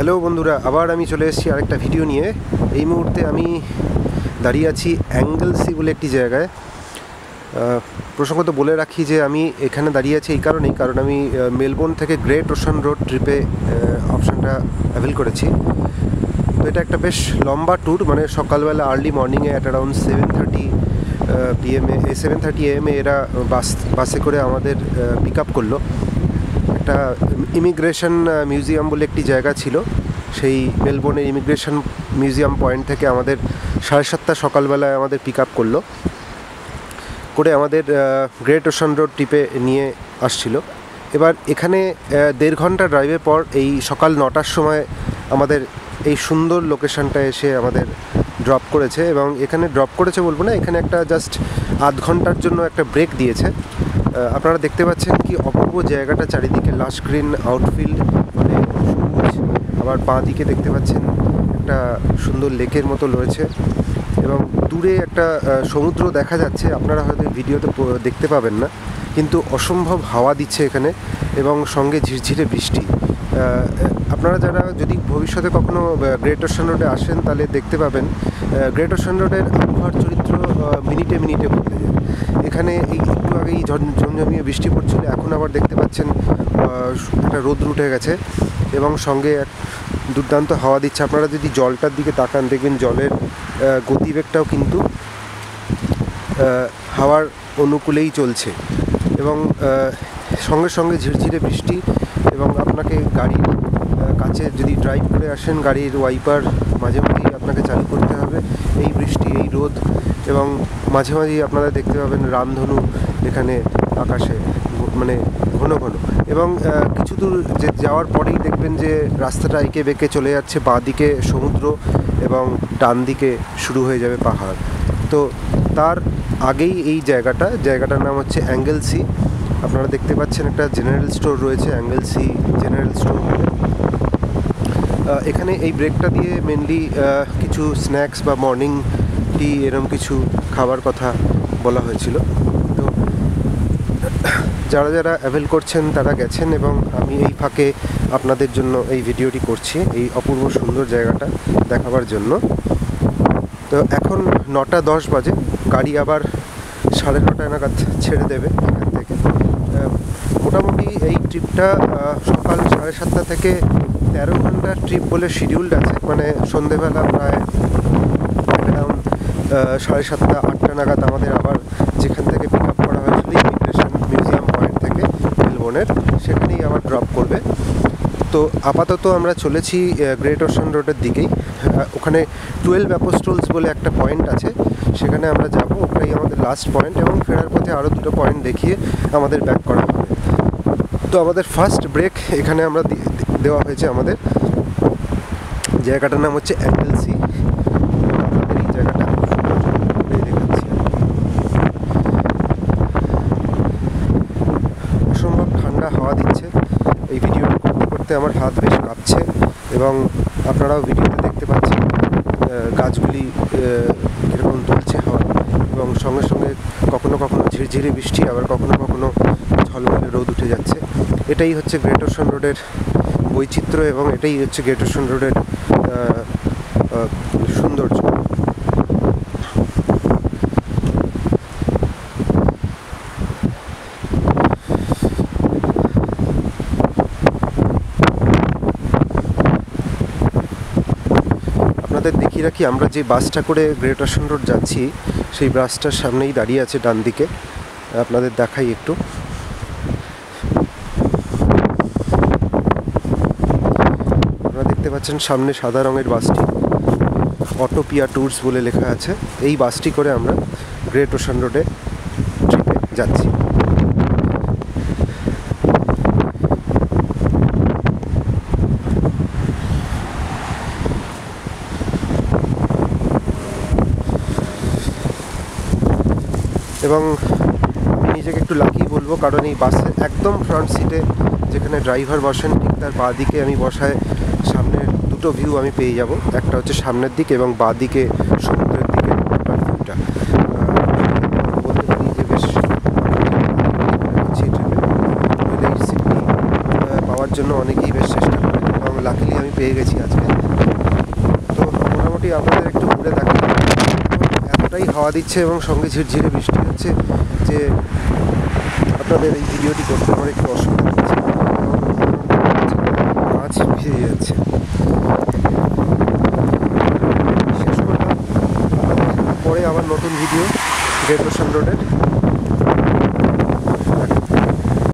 Hello বন্ধুরা, আবার আমি চলে এসেছি আরেকটা ভিডিও নিয়ে। এই মুহূর্তে আমি দাঁড়িয়ে আছি অ্যাঙ্গেলসি বলে একটি জায়গায়। প্রসঙ্গত বলে রাখি যে আমি এখানে দাঁড়িয়ে আছি এই কারণেই, কারণ আমি মেলবোর্ন থেকে গ্রেট ওশান রোড ট্রিপে অপশানটা অ্যাভেল করেছি। তো এটা একটা বেশ লম্বা ট্যুর, মানে সকালবেলা আর্লি মর্নিংয়ে অ্যাট অ্যারাউন্ড 7:30 PM-এ 7:30 AM-এ এরা বাসে করে আমাদের পিক আপ করলো। একটা ইমিগ্রেশন মিউজিয়াম বলে একটি জায়গা ছিল, সেই মেলবোর্নের ইমিগ্রেশন মিউজিয়াম পয়েন্ট থেকে আমাদের 7:30 সকালবেলায় আমাদের পিক আপ করে আমাদের গ্রেট ওশান রোড ট্রিপে নিয়ে আসছিল। এবার এখানে 1.5 ঘন্টা ড্রাইভের পর এই সকাল 9টার সময় আমাদের এই সুন্দর লোকেশনটা এসে আমাদের ড্রপ করেছে। এবং এখানে ড্রপ করেছে বলবো না, এখানে একটা জাস্ট আধ ঘন্টার জন্য একটা ব্রেক দিয়েছে। আপনারা দেখতে পাচ্ছেন কি অপূর্ব জায়গাটা, চারিদিকে লাশ গ্রিন আউটফিল্ড, মানে সবুজ। আবার বাঁ দিকে দেখতে পাচ্ছেন একটা সুন্দর লেকের মতো রয়েছে এবং দূরে একটা সমুদ্র দেখা যাচ্ছে। আপনারা হয়তো ভিডিওতে দেখতে পাবেন না, কিন্তু অসম্ভব হাওয়া দিচ্ছে এখানে এবং সঙ্গে ঝিরঝিরে বৃষ্টি। আপনারা যারা যদি ভবিষ্যতে কখনো গ্রেট ওশান রোডে আসেন তাহলে দেখতে পাবেন গ্রেট ওশান রোডের আবহাওয়ার চরিত্র মিনিটে মিনিটে বদলে যায়। এখানে এই একটু আগেই ঝমঝমিয়ে বৃষ্টি পড়ছিল, এখন আবার দেখতে পাচ্ছেন একটা রোদ উঠে গেছে এবং সঙ্গে এক দুর্দান্ত হাওয়া দিচ্ছে। আপনারা যদি জলটার দিকে তাকান দেখবেন জলের গতিবেগটাও কিন্তু হাওয়ার অনুকূলেই চলছে এবং সঙ্গে সঙ্গে ঝিরঝিরে বৃষ্টি। এবং আপনাকে গাড়ির কাছে যদি ড্রাইভ করে আসেন, গাড়ির ওয়াইপার মাঝে মাঝেই আপনাকে চালু করতে হবে। এই বৃষ্টি, এই রোদ এবং মাঝে মাঝেই আপনারা দেখতে পাবেন রামধনু এখানে আকাশে, মানে ঘন ঘন। এবং কিছু দূর যাওয়ার পরেই দেখবেন যে রাস্তাটা এঁকে বেঁকে চলে যাচ্ছে, বাঁ দিকে সমুদ্র এবং ডান দিকে শুরু হয়ে যাবে পাহাড়। তো তার আগেই এই জায়গাটার নাম হচ্ছে অ্যাঙ্গেলসি। আপনারা দেখতে পাচ্ছেন একটা জেনারেল স্টোর রয়েছে, অ্যাঙ্গেলসি জেনারেল স্টোর বলে। এখানে এই ব্রেকটা দিয়ে মেনলি কিছু স্ন্যাক্স বা মর্নিং টি এরকম কিছু খাবার কথা বলা হয়েছিল। তো যারা যারা অ্যাভেল করছেন তারা গেছেন এবং আমি এই ফাঁকে আপনাদের জন্য এই ভিডিওটি করছি, এই অপূর্ব সুন্দর জায়গাটা দেখাবার জন্য। তো এখন 9:10 বাজে, গাড়ি আবার 9:30 নাগাদ ছেড়ে দেবে এখান থেকে। মোটামুটি এই ট্রিপটা সকাল 7:30 থেকে 13 ঘন্টার ট্রিপ বলে শিডিউলড আছে, মানে সন্ধেবেলা প্রায় অ্যারাউন্ড 7:30 8টা নাগাদ আমাদের আবার যেখান থেকে পিক আপ করা হয়েছিল ইমিগ্রেশন মিউজিয়াম পয়েন্ট থেকে মেলবোর্নের, সেখানেই আবার ড্রপ করবে। তো আপাতত আমরা চলেছি গ্রেট ওশান রোডের দিকেই। ওখানে 12 অ্যাপোস্টলস বলে একটা পয়েন্ট আছে, সেখানে আমরা যাব। ওটাই আমাদের লাস্ট পয়েন্ট এবং ফেরার পথে আরও 2টো পয়েন্ট দেখিয়ে আমাদের ব্যাক করা হবে। তো আমাদের ফার্স্ট ব্রেক এখানে আমরা দেওয়া হয়েছে। আমাদের জায়গাটার নাম হচ্ছে অ্যাঙ্গেলসি। আপনাদের এই জায়গাটা দেখাচ্ছি। অসম্ভব ঠান্ডা হাওয়া দিচ্ছে। এই ভিডিওটা করতে করতে আমার হাত বেশ কাঁপছে এবং আপনারাও ভিডিওতে দেখতে পাচ্ছেন গাছগুলি কীরকম দুলছে হাওয়া এবং সঙ্গে সঙ্গে কখনো কখনো ঝিরঝিরে বৃষ্টি, আবার কখনো কখনো ঝলমলে রোদ উঠে যাচ্ছে। এটাই হচ্ছে গ্রেট ওশান রোডের বৈচিত্র্য এবং এটাই হচ্ছে গ্রেট ওশান রোডের সৌন্দর্য। আপনাদের দেখিয়ে রাখি, আমরা যে বাসটা করে গ্রেট ওশান রোড যাচ্ছি সেই বাসটার সামনেই দাঁড়িয়ে আছে ডান দিকে। আপনাদের দেখাই একটু। আপনারা দেখতে পাচ্ছেন সামনে সাদা রঙের বাসটি, অটোপিয়া ট্যুরস বলে লেখা আছে। এই বাসটি করে আমরা গ্রেট ওশান রোডে ট্রিপে যাচ্ছি। এবং আমি নিজেকে একটু লাকি বলবো, কারণ এই বাসের একদম ফ্রন্ট সিটে যেখানে ড্রাইভার বসেন ঠিক তার বাঁ দিকে আমি বসায় সামনের 2টো ভিউ আমি পেয়ে যাব। একটা হচ্ছে সামনের দিক এবং বাঁ দিকে সমুদ্রের দিকে ভিউটা। বলতে পারি যে বেশ সিটটি পাওয়ার জন্য অনেকেই বেশ চেষ্টা করে এবং লাকিলি আমি পেয়ে গেছি আজকে। তো মোটামুটি আপনাদের একটু ঘুরে দেখাই। এতটাই হাওয়া দিচ্ছে এবং সঙ্গে ঝিরঝিরে বৃষ্টি হচ্ছে যে আপনাদের এই ভিডিওটি করতে আমার একটু অসুবিধা হচ্ছে, মাছ ভিজে যাচ্ছে। শেষ করলাম, আপনাদের পরে আবার নতুন ভিডিও গ্রেট ওশান রোডের।